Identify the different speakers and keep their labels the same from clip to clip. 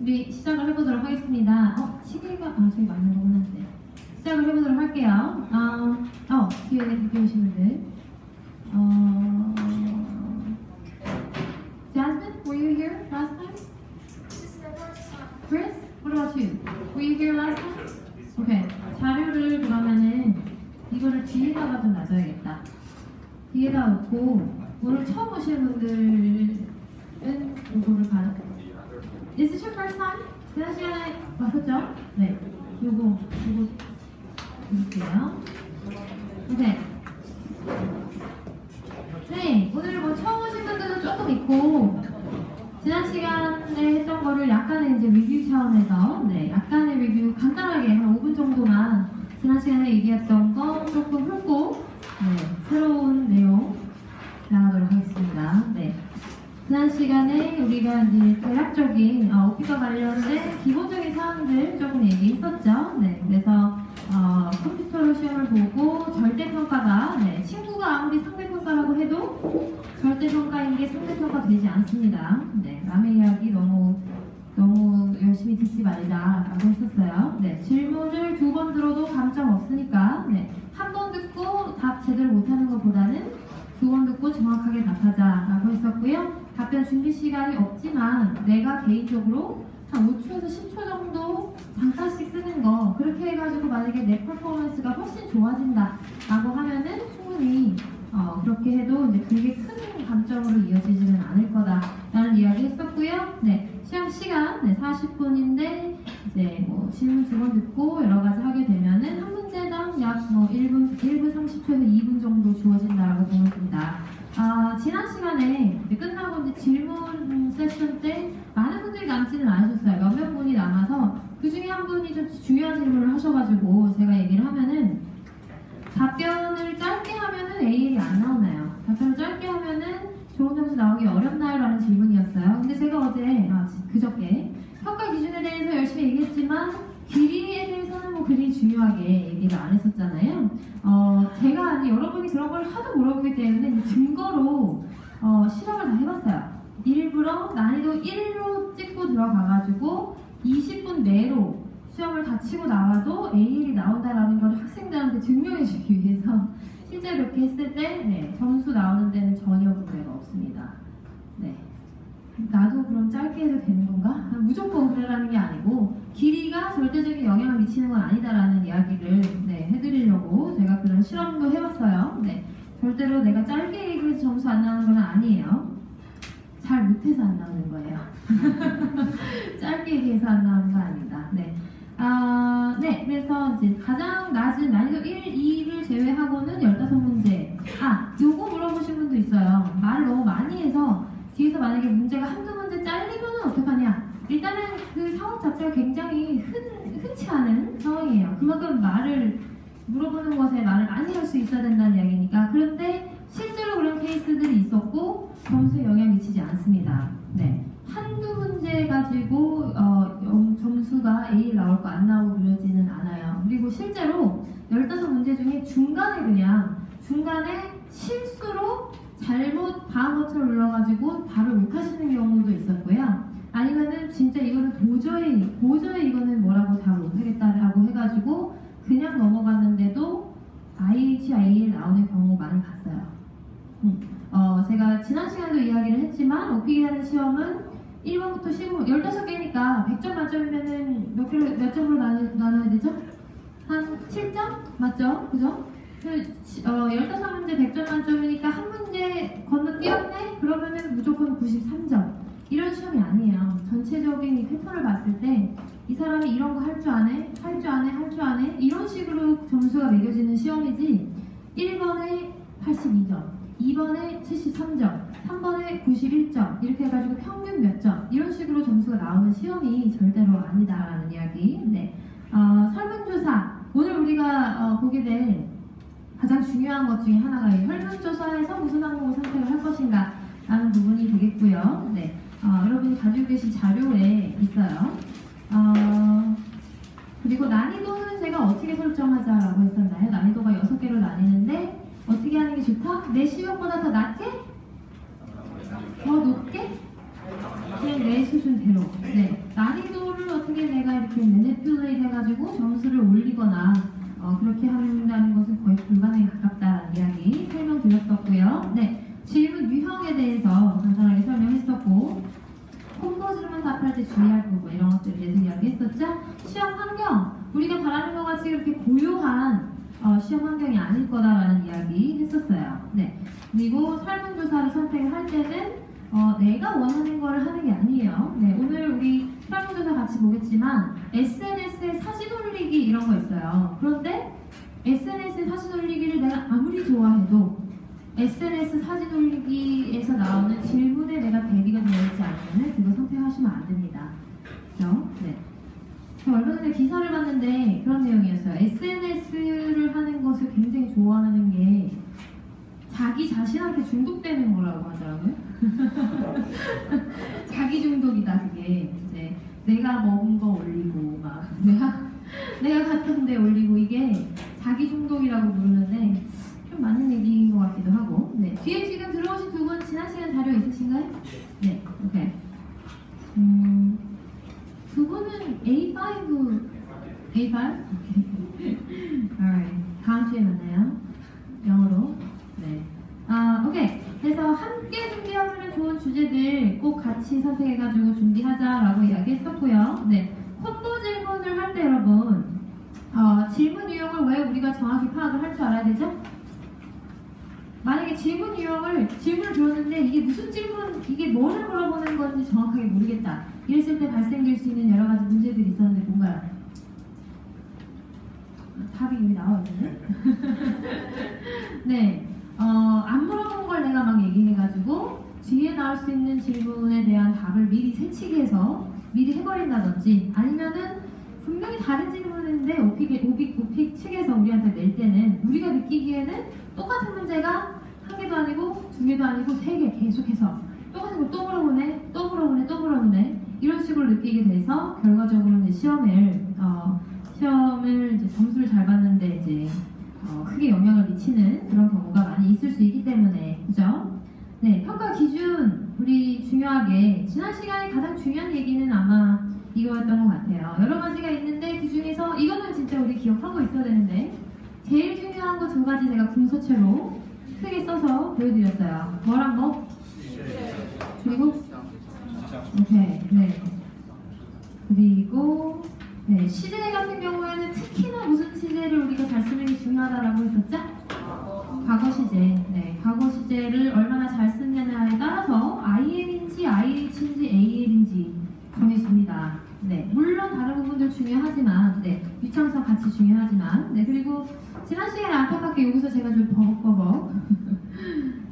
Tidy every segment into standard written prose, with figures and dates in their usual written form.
Speaker 1: 우리 시작을 해보도록 하겠습니다. 시계가 저기 맞는 거구나. 네. 시작을 해보도록 할게요. 뒤에 오신 분들. Jasmine, were you here last time? Chris, what about you? Were you here last time? Okay. 자료를 그러면은 이거를 뒤에다가 좀 놔줘야겠다. 뒤에다 놓고 오늘 처음 오시는 분들은 이거를 가는. Is this your first time? 지난 시간에 왔었죠? 네. 요거 볼게요. 오케이. 네, 오늘 뭐 처음 오신 분들도 조금 있고 지난 시간에 했던 거를 약간의 이제 리뷰 차원에서 약간의 리뷰 간단하게 한 5분 정도만 지난 시간에 얘기했던 거 조금 훑고 새로운 내용 나가도록 하겠습니다. 네. 지난 시간에 우리가 이제 대략적인 오피과 관련된 기본적인 사항들 조금 얘기했었죠. 네. 그래서 컴퓨터로 시험을 보고 절대평가가 친구가 아무리 상대평가라고 해도 절대평가인 게 상대평가 되지 않습니다. 네. 남의 이야기 너무 열심히 듣지 말자라고 했었어요. 네. 질문을 2번 들어도 감점 없으니까 한 번 듣고 답 제대로 못하는 것보다는 2번 듣고 정확하게 답하자라고 했었고요. 답변 준비 시간이 없지만 내가 개인적으로 한 5초에서 10초 정도 잠깐씩 쓰는 거 그렇게 해가지고 만약에 내 퍼포먼스가 훨씬 좋아진다 라고 하면은 충분히 그렇게 해도 이제 그게 큰 감점으로 이어지지는 않을 거다라는 이야기 했었고요. 네, 시험 시간 40분인데 이제 뭐 질문 2번 듣고 여러 가지 하게 되면은 한 문제당 약 1분 30초에서 2분 정도 주어진다라고 보면 됩니다. 지난 시간에 끝나고 이제 질문 세션 때 많은 분들이 남지는 않으셨어요. 몇몇 분이 남아서 그 중에 한 분이 좀 중요한 질문을 하셔가지고 제가 얘기를 하면은 답변을 짧게 하면은 AL이 안 나오나요? 답변을 짧게 하면은 좋은 점수 나오기 어렵나요? 라는 질문이었어요. 근데 제가 어제, 그저께 평가 기준에 대해서 열심히 얘기했지만 길이에 대해서는 뭐 그리 중요하게 얘기를 안 했었잖아요. 제가 여러분이 그런 걸 하도 물어보기 때문에 증거로 실험을 다 해봤어요. 일부러 난이도 1로 찍고 들어가가지고 20분 내로 시험을 다 치고 나와도 AL이 나온다라는 걸 학생들한테 증명해주기 위해서 실제로 이렇게 했을 때 점수 나오는 데는 전혀 문제가 없습니다. 네. 나도 그럼 짧게 해도 되는 건가? 무조건 그러라는 게 아니고 길이가 절대적인 영향을 미치는 건 아니다라는 이야기를 해드리려고 제가 그런 실험도 해봤어요. 네. 절대로 내가 짧게 얘기해서 점수 안 나오는 건 아니에요. 잘 못해서 안 나오는 거예요. 짧게 얘기해서 안 나오는 거 아닙니다. 네. 그래서 이제 가장 낮은 난이도 1, 2를 제외하고는 15문제. 요거 물어보신 분도 있어요. 말을 너무 많이 해서 뒤에서 만약에 문제가 한두 문제 잘리면 어떡하냐. 일단은 그 상황 자체가 굉장히 흔치 않은 상황이에요. 그만큼 말을 물어보는 것에 말을 많이 할 수 있어야 된다는 이야기니까. 그런데 실제로 그런 케이스들이 있었고 점수에 영향 미치지 않습니다. 네. 한두 문제 가지고 점수가 A 나올 거 안 나오고 그러지는 않아요. 그리고 실제로 15문제 중에 중간에 실수로 잘못 다음 버튼을 눌러가지고 답을 못 하시는 경우도 있었고요. 아니면은 진짜 이거는 도저히 이거는 뭐라고 답을 못 하겠다라고 해가지고 그냥 넘어갔는데도 IHIL 나오는 경우 많이 봤어요. 제가 지난 시간에도 이야기를 했지만 오피기라는 시험은 1번부터 15번 15개니까 100점 만점이면은 몇 점으로 나눠야 되죠? 한 7점? 맞죠? 그죠? 15문제 100점 만점이니까 한 문제 건너뛰었네? 그러면은 무조건 93점. 이런 시험이 아니에요. 전체적인 이 패턴을 봤을 때 이 사람이 이런 거 할 줄 아네? 할 줄 아네? 이런 식으로 점수가 매겨지는 시험이지 1번에 82점, 2번에 73점, 3번에 91점 이렇게 해가지고 평균 몇 점 이런 식으로 점수가 나오는 시험이 절대로 아니다라는 이야기. 네. 설문조사 오늘 우리가 보게 될 가장 중요한 것 중에 하나가 이 설문조사에서 무슨 항목을 선택을 할 것인가 라는 부분이 되겠고요. 네. 여러분이 가지고 계신 자료에 있어요. 그리고 난이도는 제가 어떻게 설정하자라고 했었나요? 난이도가 6개로 나뉘는데 어떻게 하는 게 좋다? 내 실력보다 더 낮게? 더 높게? 그냥 내 수준대로. 네. 난이도 어떻게 내가 이렇게 매니플레이트 해가지고 점수를 올리거나 그렇게 한다는 것은 거의 불가능에 가깝다는 이야기 설명드렸었고요. 네, 질문 유형에 대해서 간단하게 설명했었고 콤보 질문 답할 때 주의할 부분 이런 것들에 대해서 이야기했었죠. 시험 환경, 우리가 바라는 것 같이 그렇게 고요한 시험 환경이 아닐 거다라는 이야기 했었어요. 네, 그리고 설문조사를 선택을 할 때는 내가 원하는 걸 하는 게 아니에요. 네, 오늘 우리 설문조사 같이 보겠지만 SNS에 사진 올리기 이런 거 있어요. 그런데 SNS에 사진 올리기를 내가 아무리 좋아해도 SNS 사진 올리기에서 나오는 질문에 내가 대비가 되어 있지 않으면 그거 선택하시면 안 됩니다. 그렇죠? 네. 저 얼마 전에 기사를 봤는데 그런 내용이었어요. SNS를 하는 것을 굉장히 좋아하는 게 자기 자신한테 중독되는 거라고 하더라고요. 자기 중독이다 그게. 이제 내가 먹은 거 올리고 막 내가 갔던 데 올리고 이게 자기 중독이라고 부르는데 좀 맞는 얘기인 것 같기도 하고. 네. 뒤에 지금 들어오신 두 분 지난 시간 자료 있으신가요? 네. 오케이. 두 분은 A5? 오케이. Alright. 다음 주에 만나요. 영어로. 네. 오케이. 그래서 함께 준비하면 좋은 주제들 꼭 같이 선택해가지고 준비하자라고 이야기했었고요. 네. 콤보 질문을 할 때 여러분, 질문 유형을 왜 우리가 정확히 파악을 할 줄 알아야 되죠? 만약에 질문을 줬는데 이게 무슨 질문, 이게 뭐를 물어보는 건지 정확하게 모르겠다. 이랬을 때 발생될 수 있는 여러 가지 문제들이 있었는데 뭔가요? 답이 이미 나와 있네. 네. 안 물어본 걸 내가 막 얘기해가지고 뒤에 나올 수 있는 질문에 대한 답을 미리 새치기 해서 미리 해버린다든지 아니면은 분명히 다른 질문인데 오픽 측에서 우리한테 낼 때는 우리가 느끼기에는 똑같은 문제가 한 개도 아니고 두 개도 아니고 세 개 계속해서 똑같은 걸 또 물어보네 이런 식으로 느끼게 돼서 결과적으로 이제 시험을 이제 점수를 잘 받는데 이제 크게 영향을 미치는 그런 경우가 많이 있을 수 있기 때문에 그죠? 네, 평가 기준 우리 중요하게 지난 시간에 가장 중요한 얘기는 아마 이거였던 것 같아요. 여러 가지가 있는데 그 중에서 이거는 진짜 우리 기억하고 있어야 되는데 제일 중요한 거 두 가지 제가 궁서체로 크게 써서 보여드렸어요. 뭐랑 뭐? 그리고 오케이, 네. 그리고 네, 시제 같은 경우에는 특히나 무슨 시제를 우리가 잘 쓰는 게 중요하다라고 했었죠? 과거 시제. 네, 과거 시제를 얼마나 잘 쓰느냐에 따라서 IM인지 IH인지 AL인지 정해집니다. 네, 물론 다른 부분도 중요하지만, 네, 유창성 같이 중요하지만, 네, 그리고 지난 시간에 안타깝게 여기서 제가 좀 버벅버벅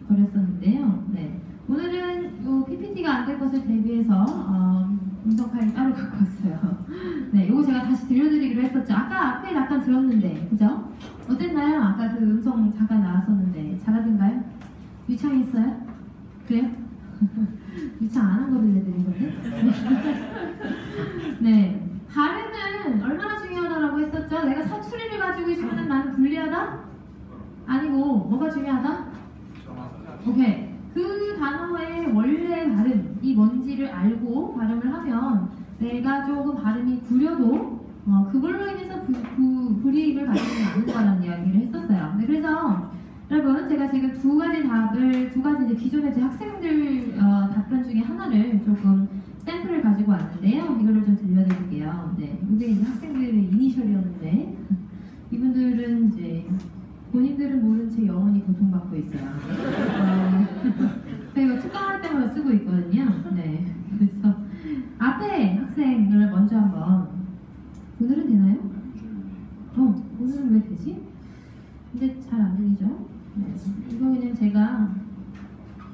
Speaker 1: 거렸었는데요. 네, 오늘은 요 PPT가 안 될 것을 대비해서 음성 파일 따로 갖고 왔어요. 네, 이거 제가 다시 들려드리기로 했었죠. 아까 앞에 약간 들었는데, 그죠? 어땠나요? 아까 그 음성 잠깐 나왔었는데 잘하던가요? 유창했어요? 그래요? 유창 안 한 거 들려드린 건데? 네, 발음은 얼마나 중요하다라고 했었죠? 내가 사투리를 가지고 있으면 나는 불리하다? 아니고 뭐가 중요하다? 오케이. 그 단어의 원래 발음이 뭔지를 알고 발음을 하면 내가 조금 발음이 구려도 그걸로 인해서 불이익을 받지는 않는 거라는 이야기를 했었어요. 네, 그래서 여러분 제가 지금 두 가지 이제 기존의 제 학생들 답변 중에 하나를 조금 샘플을 가지고 왔는데요. 이거를 좀 들려드릴게요. 네, 이게 이제 학생들의 이니셜이었는데 이분들은 이제 본인들은 모른 채 영원히 고통받고 있어요. 저희가 특강할 때마다 쓰고 있거든요. 네, 그래서 앞에 학생을 먼저 한번 오늘은 되나요? 오늘은 왜 되지? 근데 잘 안 들리죠? 네, 이거 그냥 제가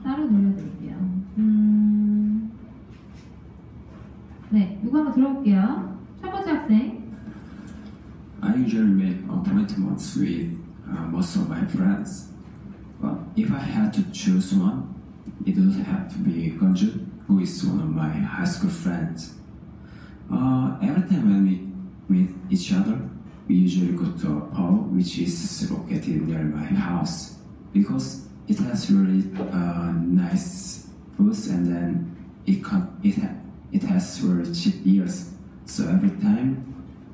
Speaker 1: 따로 들려드릴게요. 네, 이거 한번 들어볼게요. 첫 번째 학생.
Speaker 2: I usually make appointments with most of my friends, but if I had to choose one, it would have to be Gunju, who is one of my high school friends. Every time when we meet each other, we usually go to a pub which is located near my house because it has really nice foods and then it has really cheap beers. So every time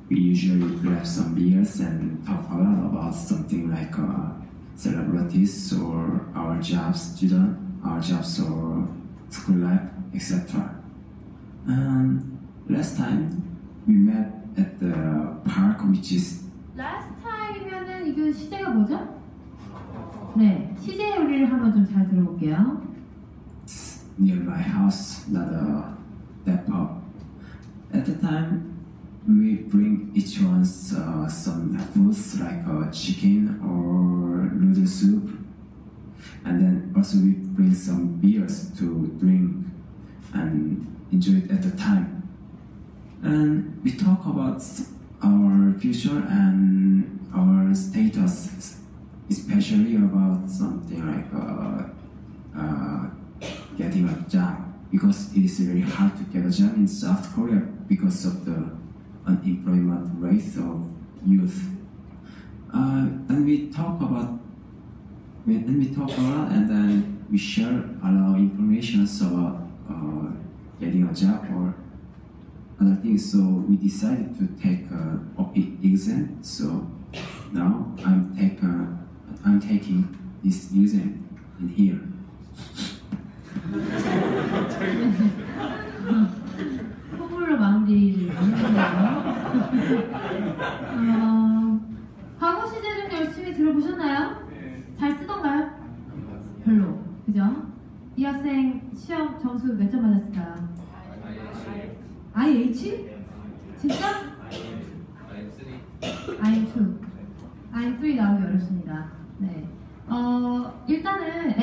Speaker 2: we usually grab some beers and talk a lot about something like celebrities or our jobs, or school life, etc. Last time we met at the park, which is
Speaker 1: Last time이면은 이거 시제가 뭐죠? 네, 시제 요리를 한번 좀 잘 들어볼게요.
Speaker 2: near my house, not that pub. At the time, we bring each one some foods like chicken or noodle soup, and then also we bring some beers to drink and enjoy it at the time. And we talk about our future and our status, especially about something like getting a job, because it is very hard to get a job in South Korea because of the unemployment rate of youth. And we talk a lot, and then we share a lot of information about getting a job or other things. So we decided to take a OPIC exam. So now I'm taking this exam in here.
Speaker 1: 선물로 마무리를 했는데요. 과거 시제 좀 열심히 들어보셨나요? 잘 쓰던가요? 별로. 그죠? 이 학생 시험 점수 몇 점 받았을까요? IH? 진짜? IM2. IM3 나오기 어렵습니다. 네. 일단은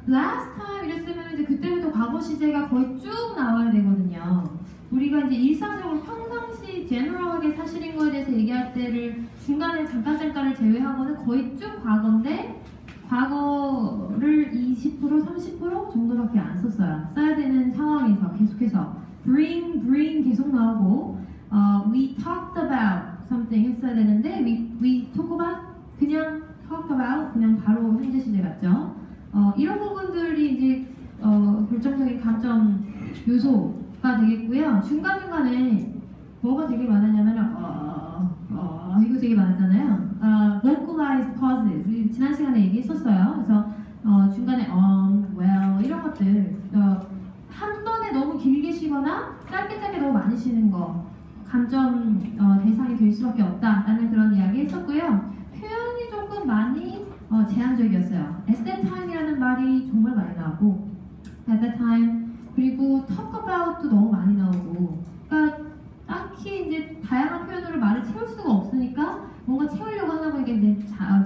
Speaker 1: last time 이랬으면 이제 그때부터 과거 시제가 거의 쭉 나와야 되거든요. 우리가 이제 일상적으로 평상시 제너럴하게 사실인 거에 대해서 얘기할 때를 중간에 잠깐을 제외하고는 거의 쭉 과거인데 과거를 20% 30% 정도밖에 안 썼어요. 써야 되는 상황에서 계속해서 bring 계속 나오고 we talked about something 했어야 되는데 we talk about 그냥 talk about 그냥 바로 현재 시제 같죠. 이런 부분들이 이제 결정적인 감점 요소가 되겠고요. 중간중간에 뭐가 되게 많았냐면 이거 되게 많았잖아요. vocalized pauses 우리 지난 시간에 얘기했었어요. 그래서 중간에 well 이런 것들 한 번에 너무 길게 쉬거나 짧게 너무 많이 쉬는 거 감점 대상이 될 수밖에 없다라는 그런 이야기 했었고요. 표현이 조금 많이 제한적이었어요. At that time이라는 말이 정말 많이 나오고 at that time 그리고 talk about도 너무 많이 나오고 그러니까 딱히 이제 다양한 표현으로 말을 채울 수가 없으니까 뭔가 채우려고 하다 보니까 이제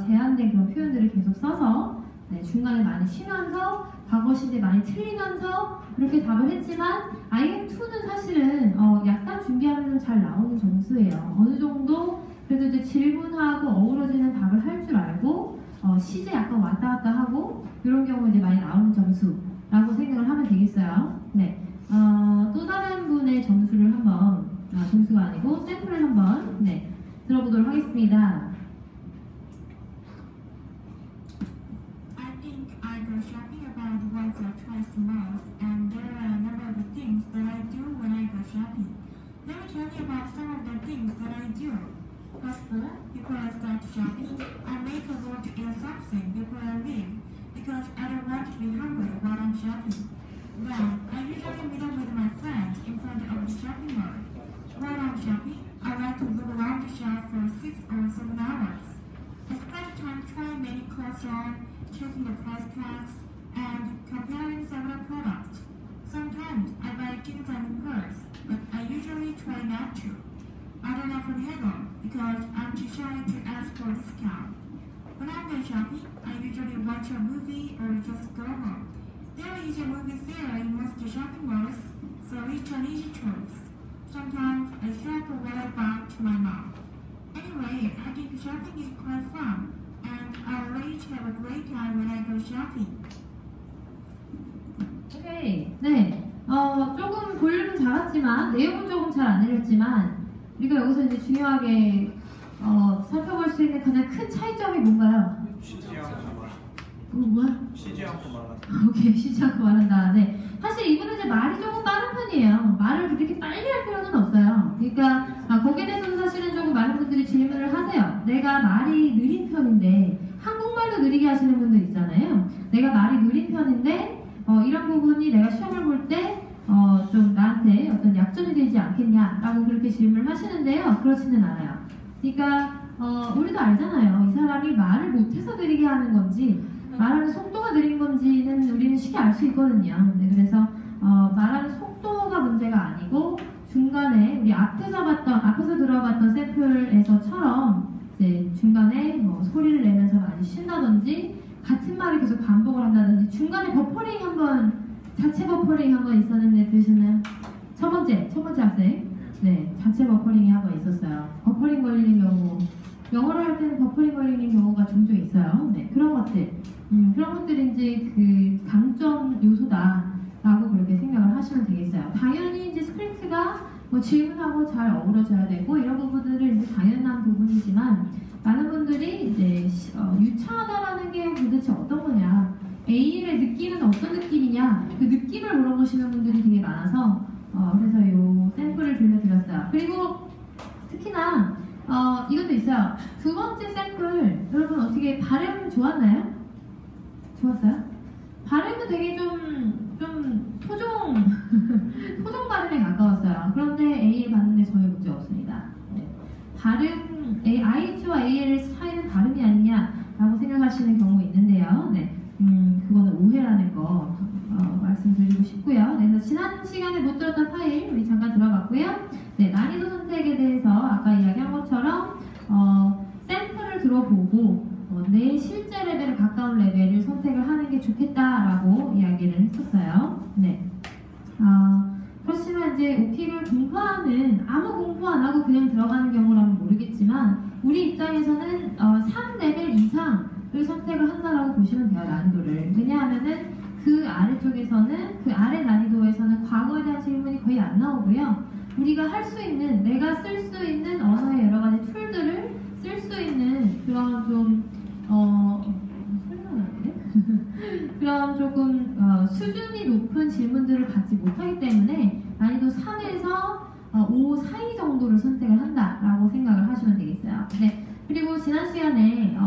Speaker 1: 제한된 그런 표현들을 계속 써서 중간에 많이 쉬면서 과거 시제 많이 틀리면서 그렇게 답을 했지만 IM2는 사실은 약간 준비하면 잘 나오는 점수예요. 어느 정도 그래도 이제 질문하고 어우러지는 답을 할 줄 알고 시제 약간 왔다 갔다 하고 이런 경우 이제 많이 나오는 점수라고 생각을 하면 되겠어요. 네. 또 다른 분의 점수를 한번 점수가 아니고 샘플을 한번 들어보도록 하겠습니다.
Speaker 3: I think I go shopping about once or twice a month, and there are a number of things that I do when I go shopping. Let me tell you about some of the things that I do. First of all, before I start shopping, I make a roll to eat something before I leave, because I don't want to be hungry while I'm shopping. Then, I usually meet up with my friends in front of the shopping mall. While I'm shopping, I like to look around the shop for 6 or 7 hours. I spend time trying many clothes on, checking the price tags, and comparing several products. Sometimes I buy things on impulse, but I usually try not to. I don't often haggle because I'm too shy to ask for a discount. When I'm going shopping, I usually watch a movie or just go home. There is a movie theater in most shopping malls, so it's an easy choice. Sometimes I shop what I bought to my mom. Anyway, I think shopping is quite fun, and I always have a great time when I go shopping.
Speaker 1: 오케이. 네. 조금 볼륨은 작았지만 내용은 조금 잘 안 내렸지만 우리가 여기서 이제 중요하게 살펴볼 수 있는 가장 큰 차이점이 뭔가요?
Speaker 4: 쉬지 않고 말.
Speaker 1: 뭐야?
Speaker 4: 쉬지 않고 말한다.
Speaker 1: 오케이, 쉬지 않고 말한다. 네. 사실 이분은 이제 말이 조금 빠른 편이에요. 말을 그렇게 빨리 할 필요는 없어요. 그러니까 내가 말이 느린 편인데 한국말도 느리게 하시는 분들 있잖아요. 내가 말이 느린 편인데 이런 부분이 내가 시험을 볼 때 좀 나한테 어떤 약점이 되지 않겠냐라고 그렇게 질문을 하시는데요. 그렇지는 않아요. 그러니까 우리도 알잖아요. 이 사람이 말을 못해서 느리게 하는 건지 말하는 속도가 느린 건지는 우리는 쉽게 알 수 있거든요. 네, 그래서 말하는 속도가 문제가 아니고 중간에 우리 앞에서 들어봤던 샘플에서처럼 이제 중간에 뭐 소리를 내면서 많이 쉰다든지 같은 말을 계속 반복을 한다든지 중간에 자체 버퍼링 한번 있었는데 들으셨나요? 첫 번째 학생. 네, 자체 버퍼링이 한 번 있었어요. 버퍼링 걸리는 경우, 영어를 할 때는 버퍼링 걸리는 경우가 종종 있어요. 네, 그런 것들이 이제 그 강점 요소다라고 그렇게 생각을 하시면 되겠어요. 당연히 이제 스크립트가 뭐 질문하고 잘 어우러져야 되고 이런 부분들은 이제 당연한 부분이지만 많은 분들이 이제 유창하다라는 게 도대체 어떤 거냐, A의 느낌은 어떤 느낌이냐, 그 느낌을 물어보시는 분들이 되게 많아서 그래서 이 샘플을 들려드렸어요. 그리고 특히나 이것도 있어요. 두 번째 샘플 여러분 어떻게 발음 좋았나요? 좋았어요? 발음은 되게 좀 토종 발음에 가까웠어요. 그런데 A를 봤는데 전혀 문제 없습니다. 네. 발음 IH와 AL의 차이는 발음이 아니냐라고 생각하시는 경우 있는데요. 네. 그거는 오해라는 거 말씀드리고 싶고요. 그래서 지난 시간에 못 들었던 파일 우리 잠깐 들어봤고요. 네, 난이도 선택에 대해서 아까 이야기한 것처럼 샘플을 들어보고 내 실제 레벨에 가까운 레벨을 선택을 하는 게 좋겠다라고 이야기를 했었어요. 네. 그렇지만 이제 OP를 아무 공부 안 하고 그냥 들어가는 경우라면 모르겠지만 우리 입장에서는 3레벨 이상을 선택을 한다라고 보시면 돼요, 난이도를. 왜냐하면은 그 아래쪽에서는 그 아래 난이도에서는 과거에 대한 질문이 거의 안 나오고요. 우리가 할 수 있는, 내가 쓸 수 있는 언어의 여러 가지 툴들을 쓸 수 있는 그런 좀 그런 조금 수준이 높은 질문들을 받지 못하기 때문에 난이도 3에서 5 사이 정도를 선택을 한다라고 생각을 하시면 되겠어요. 네. 그리고 지난 시간에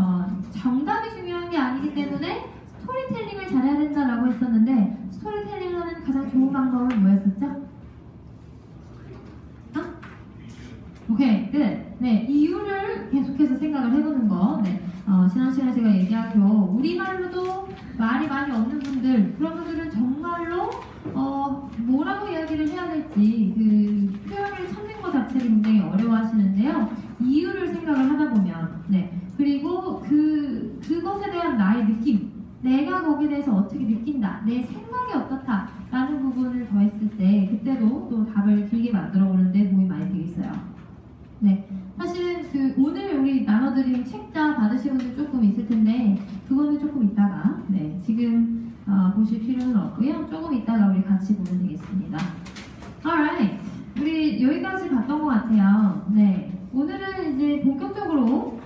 Speaker 1: 정답이 중요한 게 아니기 때문에 스토리텔링을 잘해야 된다라고 했었는데 스토리텔링을 하는 가장 좋은 방법은 뭐였었죠? 오케이, 끝. 네, 이유를 계속해서 생각을 해보는 거. 네, 지난 시간에 제가 얘기한 거 우리말로도 말이 많이 없는 분들, 그런 분들은 정말로 뭐라고 이야기를 해야 될지 그 표현을 찾는 것 자체를 굉장히 어려워하시는데요. 이유를 생각을 하다 보면, 네, 그리고 그것에 대한 나의 느낌, 내가 거기에 대해서 어떻게 느낀다, 내 생각이 어떻다라는 부분을 더했을 때 그때도 또 답을 길게 만들어 보는데 도움이 많이 되겠어요. 네, 사실은 오늘 우리 나눠드린 책자 받으신 분들 조금 있을 텐데 그거는 조금 이따가, 네, 지금 보실 필요는 없고요. 조금 이따가 우리 같이 보면 되겠습니다. Alright, 우리 여기까지 봤던 것 같아요. 네, 오늘은 이제 본격적으로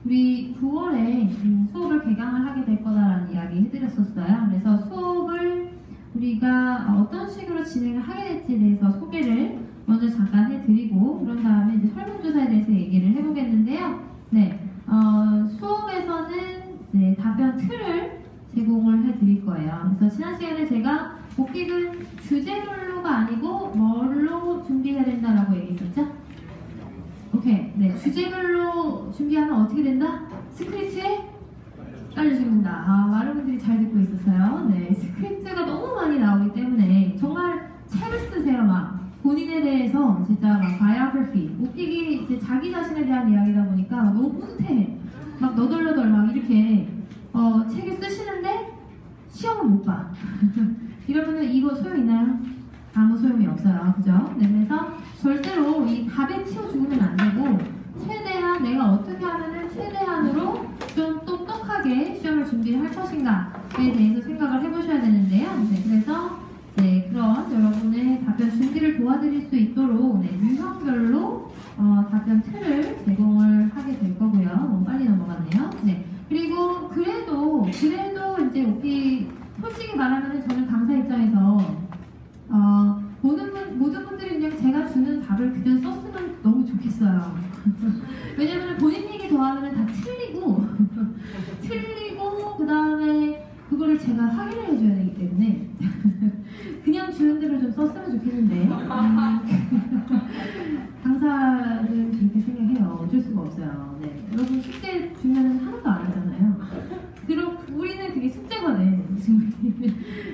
Speaker 1: 우리 9월에 수업을 개강을 하게 될 거다라는 이야기 해드렸었어요. 그래서 수업을 우리가 어떤 식으로 진행을 하게 될지에 대해서 소개를 먼저 잠깐 해드리고 그런 다음에 이제 설문조사에 대해서 얘기를 해보겠는데요. 네, 수업에서는 네, 답변 틀을 제공을 해드릴 거예요. 그래서 지난 시간에 제가 복귀는 주제별로가 아니고 뭘로 준비해야 된다라고 얘기했었죠? 오케이, 네, 주제별로 준비하면 어떻게 된다? 스크립트에 깔려줍니다. 많은 분들이 잘 듣고 있었어요. 네, 스크립트가 너무 많이 나오기 때문에 정말 책을 쓰세요. 막 본인에 대해서 진짜 막 바이오그래피, 오픽이 이제 자기 자신에 대한 이야기다 보니까 너무 뿌듯해. 막 너덜너덜 막 이렇게 책을 쓰시는데 시험을 못 봐. 이러면은 이거 소용 있나요? 아무 소용이 없어요. 그죠? 네, 그래서 절대로 이 답에 치워 죽으면 안 되고 최대한 내가 어떻게 하면은 최대한으로 좀 똑똑하게 시험을 준비를 할 것인가에 대해서 생각을 해보셔야 되는데요. 네, 그래서 네, 그런 여러분의 답변 준비를 도와드릴 수 있도록 네, 유형별로 답변 틀을 제공을 하게 될 거고요. 너무 빨리 넘어갔네요. 네, 그리고 그래도 이제 오피 솔직히 말하면 저는 강사 입장에서 모든 분들이 그냥 제가 주는 답을 그냥 썼으면 너무 좋겠어요. 왜냐면 없어요. 네. 여러분 숙제 주면 하나도 안 하잖아요. 그럼 우리는 그게 숙제거든.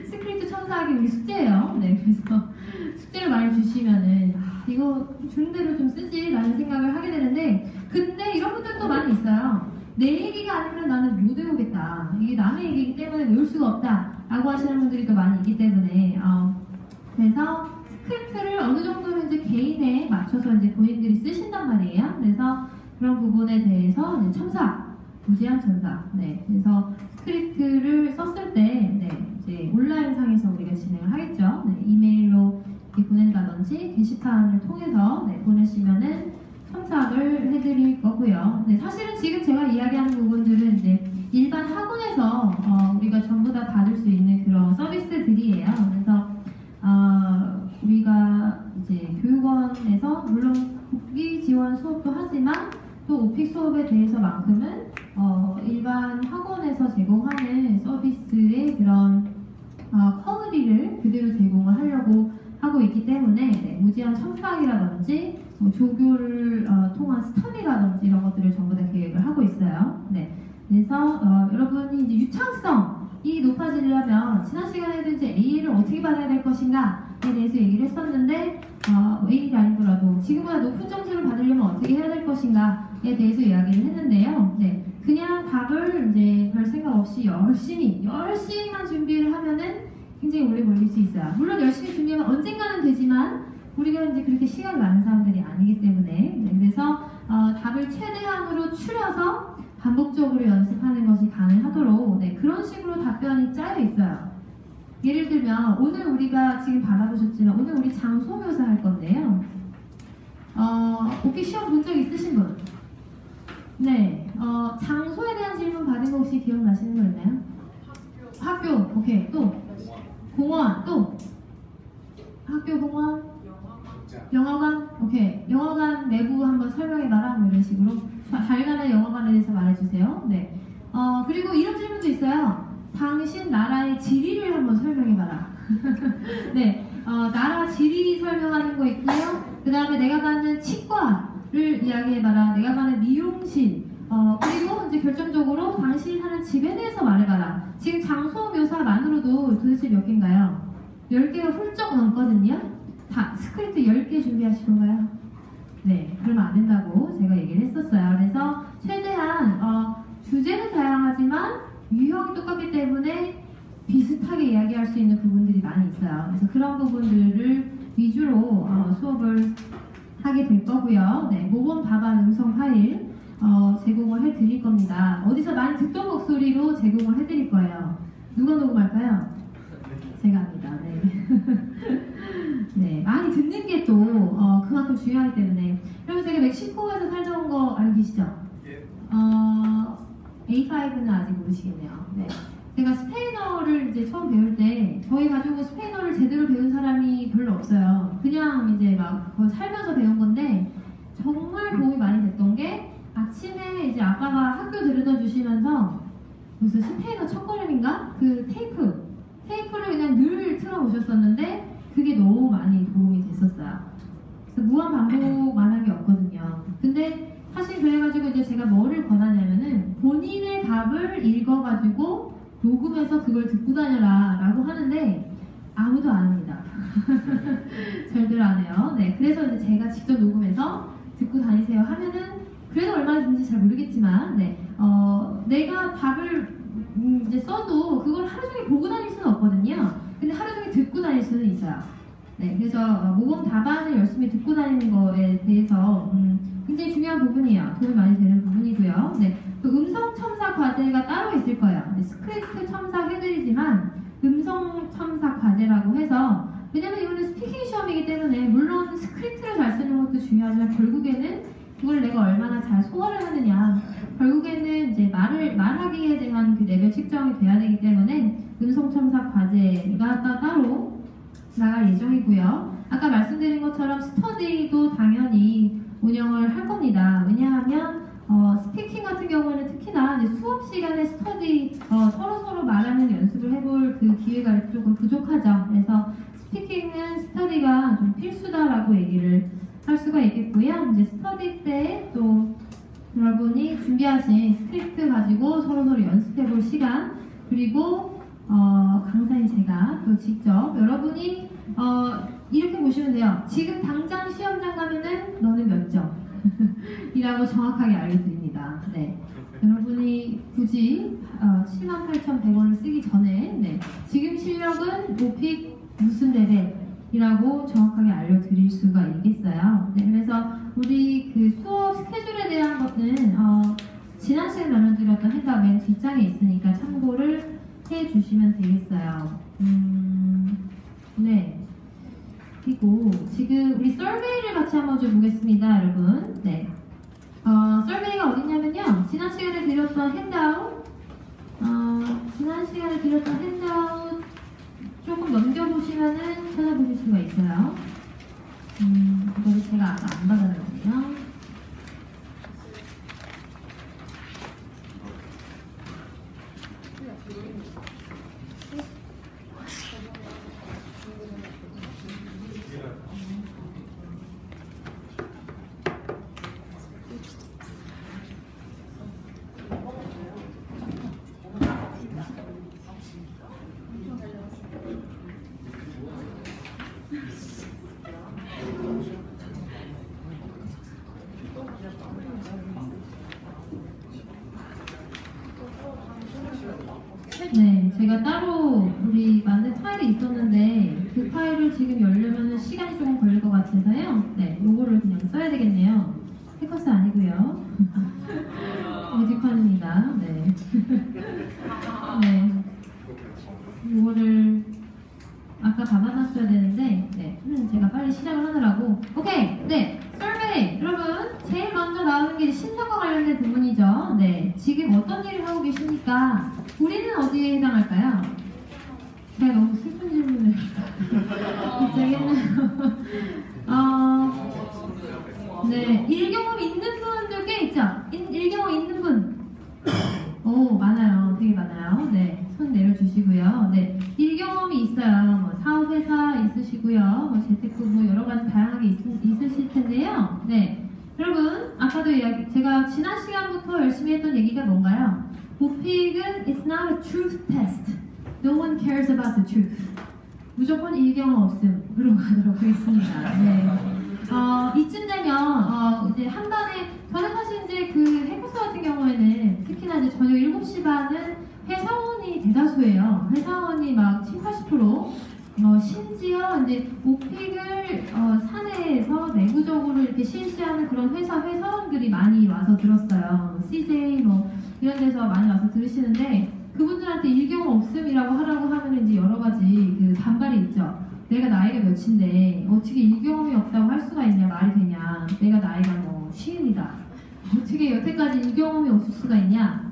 Speaker 1: 스크립트 첨삭이 우리 숙제예요. 네, 그래서 숙제를 많이 주시면은 이거 주는 대로 좀 쓰지라는 생각을 하게 되는데, 근데 이런 분들도 많이 있어요. 내 얘기가 아니면 나는 못 외우겠다. 이게 남의 얘기이기 때문에 외울 수가 없다라고 하시는 분들이 또 많이 있기 때문에 그래서 스크립트를 어느 정도는 이제 개인에 맞춰서 이제 본인들이 쓰신단 말이에요. 그래서 그런 부분에 대해서 이제 첨삭, 무제한 첨삭. 네, 그래서 스크립트를 썼을 때, 네, 이제 온라인상에서 우리가 진행을 하겠죠. 네, 이메일로 이렇게 보낸다든지 게시판을 통해서 네, 보내시면은 첨삭을 해드릴 거고요. 네, 사실은 지금 제가 이야기하는 부분들은 이제 일반 학원에서 우리가 전부 다 받을 수 있는 그런 서비스들이에요. 그래서 우리가 이제 교육원에서 물론 국기 지원 수업도 하지만 또 오픽 수업에 대해서만큼은 일반 학원에서 제공하는 서비스의 그런 쿼리를 그대로 제공을 하려고 하고 있기 때문에 네, 무제한 첨삭이라든지 조교를 통한 스터디라든지 이런 것들을 전부 다 계획을 하고 있어요. 네, 그래서 여러분이 이제 유창성이 높아지려면 지난 시간에도 이제 A를 어떻게 받아야 될 것인가에 대해서 얘기를 했었는데 A가 아니더라도 지금보다 높은 점수를 받으려면 어떻게 해야 될 것인가에 대해서 이야기를 했는데요. 네, 그냥 답을 이제 별 생각 없이 열심히만 준비를 하면은 굉장히 오래 걸릴 수 있어요. 물론 열심히 준비하면 언젠가는 되지만 우리가 이제 그렇게 시간이 많은 사람들이 아니기 때문에 네, 그래서 답을 최대한으로 추려서 반복적으로 연습하는 것이 가능하도록 네, 그런 식으로 답변이 짜여 있어요. 예를 들면 오늘 우리가 지금 받아보셨지만 오늘 우리 장소 묘사할 건데요. 오픽 시험 본 적 있으신 분? 네, 장소에 대한 질문 받은 거 혹시 기억나시는 거 있나요? 학교, 오케이. 또 공원, 또 학교 공원, 영화관, 오케이. 영화관 내부 한번 설명해봐라 뭐 이런 식으로 달간의 영화관에 대해서 말해주세요. 네. 그리고 이런 질문도 있어요. 당신 나라의 지리를 한번 설명해봐라. 네. 나라 지리 설명하는 거 있고요. 그 다음에 내가 가는 치과를 이야기해봐라. 내가 가는 미용실. 그리고 이제 결정적으로 당신이 사는 집에 대해서 말해봐라. 지금 장소 묘사만으로도 도대체 몇 개인가요? 10개가 훌쩍 넘거든요. 다 스크립트 10개 준비하실 건가요? 네, 그러면 안 된다고 제가 얘기를 했었어요. 그래서 최대한 주제는 다양하지만 유형이 똑같기 때문에 비슷하게 이야기할 수 있는 부분들이 많이 있어요. 그래서 그런 부분들을 위주로 수업을 하게 될 거고요. 네, 모범 답안 음성 파일 제공을 해드릴 겁니다. 어디서 많이 듣던 목소리로 제공을 해드릴 거예요. 누가 녹음할까요? 제가 합니다. 네. 네, 많이 듣는 게 또 그만큼 중요하기 때문에. 여러분 제가 멕시코에서 살다 온 거 알고 계시죠?
Speaker 4: 예.
Speaker 1: A5는 아직 모르시겠네요. 네. 제가 스페인어를 이제 처음 배울 때 저희 가족은 스페인어를 제대로 배운 사람이 별로 없어요. 그냥 이제 막 살면서 배운 건데 정말 도움이 많이 됐던 게 아침에 이제 아빠가 학교 데려다 주시면서 무슨 스페인어 첫걸음인가? 그 테이프를 그냥 늘 틀어오셨었는데 그게 너무 많이 도움이 됐었어요. 그래서 무한 반복만 한 게 없거든요. 근데 사실 그래가지고 이제 제가 뭐를 권하냐면은 본인의 답을 읽어가지고 녹음해서 그걸 듣고 다녀라 라고 하는데 아무도 안 합니다. 절대로 안 해요. 네, 그래서 이제 제가 직접 녹음해서 듣고 다니세요 하면은 그래도 얼마나 듣는지 잘 모르겠지만 네, 내가 답을 이제 써도 그걸 하루 종일 보고 다닐 수는 없거든요. 근데 하루 종일 듣고 다닐 수는 있어요. 네, 그래서 모범 답안을 열심히 듣고 다니는 거에 대해서 굉장히 중요한 부분이에요. 도움이 많이 되는 부분이고요. 네, 그 음성 첨삭 과제가 따로 있을 거예요. 네, 스크립트 첨삭 해드리지만 음성 첨삭 과제라고 해서 왜냐면 이거는 스피킹 시험이기 때문에 물론 스크립트를 잘 쓰는 것도 중요하지만 결국에는 그걸 내가 얼마나 잘 소화를 하느냐 결국에는 이제 말하기에 대한 그 레벨 측정이 돼야 되기 때문에 음성 첨삭 과제가 따로 나갈 예정이고요. 아까 말씀드린 것처럼 스터디도 당연히 운영을 할 겁니다. 왜냐하면 스피킹 같은 경우에는 특히나 이제 수업 시간에 스터디 서로 말하는 연습을 해볼 그 기회가 조금 부족하죠. 그래서 스피킹은 스터디가 좀 필수다라고 얘기를 할 수가 있겠고요. 이제 스터디 때 또 여러분이 준비하신 스크립트 가지고 서로서로 연습해볼 시간, 그리고 강사인 제가 또 직접 여러분이 이렇게 보시면 돼요. 지금 당장 시험장 가면은 너는 몇 점? 이라고 정확하게 알려드립니다. 네. 여러분이 굳이 78,100원을 쓰기 전에 지금 실력은 오픽 무슨 레벨이라고 정확하게 알려드릴 수가 있겠어요. 네, 그래서 우리 그 수업 스케줄에 대한 것은 지난 시간에 나눠드렸던 해답 맨 뒷장에 있으니까 참고를 해주시면 되겠어요. 네. 그리고 지금 우리 서베이를 같이 한번 좀 보겠습니다, 여러분. 네. 서베이가 어딨냐면요. 지난 시간에 드렸던 핸드아웃, 조금 넘겨보시면은 찾아보실 수가 있어요. 이거를 제가 아까 안 받아놨네요. 네, 제가 따로 우리 만든 파일이 있었는데 그 파일을 지금 열려면 시간이 조금 걸릴 것 같아서요. 네, 요거를 그냥 써야 되겠네요. 해커스 아니고요. 에듀컨입니다. 네. 네. 요거를 아까 받아놨어야 되는데 제가 빨리 시작을 하느라고. 오케이. 네. 서베이. 여러분, 제일 먼저 나오는 게 신상과 관련된 부분이죠. 네. 지금 어떤 일을 하고 계십니까? 우리는 어디에 해당할까요? 제가 너무 슬픈 질문을 갑자기 했나요? 네. 일경험 있는 분들 꽤 있죠? 일경험 있는 분? 오, 많아요. 되게 많아요. 네. 손 내려주시고요. 네. 일경험이 있어요. 뭐 사업회사 있으시고요. 뭐 재테크 뭐 여러 가지 다양하게 있으실 텐데요. 네. 여러분, 아까도 제가 지난 시간부터 열심히 했던 얘기가 뭔가요? 오픽은 it's not a truth test. No one cares about the truth. 무조건 일경험 없음으로 가도록 하겠습니다. 네. 이쯤 되면 이제 한 반에 저는 사실 이제 그 해커스 같은 경우에는 특히나 이제 저녁 7시 반은 회사원이 대다수예요. 회사원이 막 7, 80%. 심지어 이제 오픽을 사내에서 내부적으로 이렇게 실시하는 그런 회사원들이 많이 와서 들었어요. CJ 뭐 이런 데서 많이 와서 들으시는데 그분들한테 일경험 없음이라고 하라고 하면 이제 여러 가지 그 반발이 있죠. 내가 나이가 몇인데 어떻게 일경험이 없다고 할 수가 있냐, 말이 되냐. 내가 나이가 뭐 50이다. 어떻게 여태까지 일경험이 없을 수가 있냐.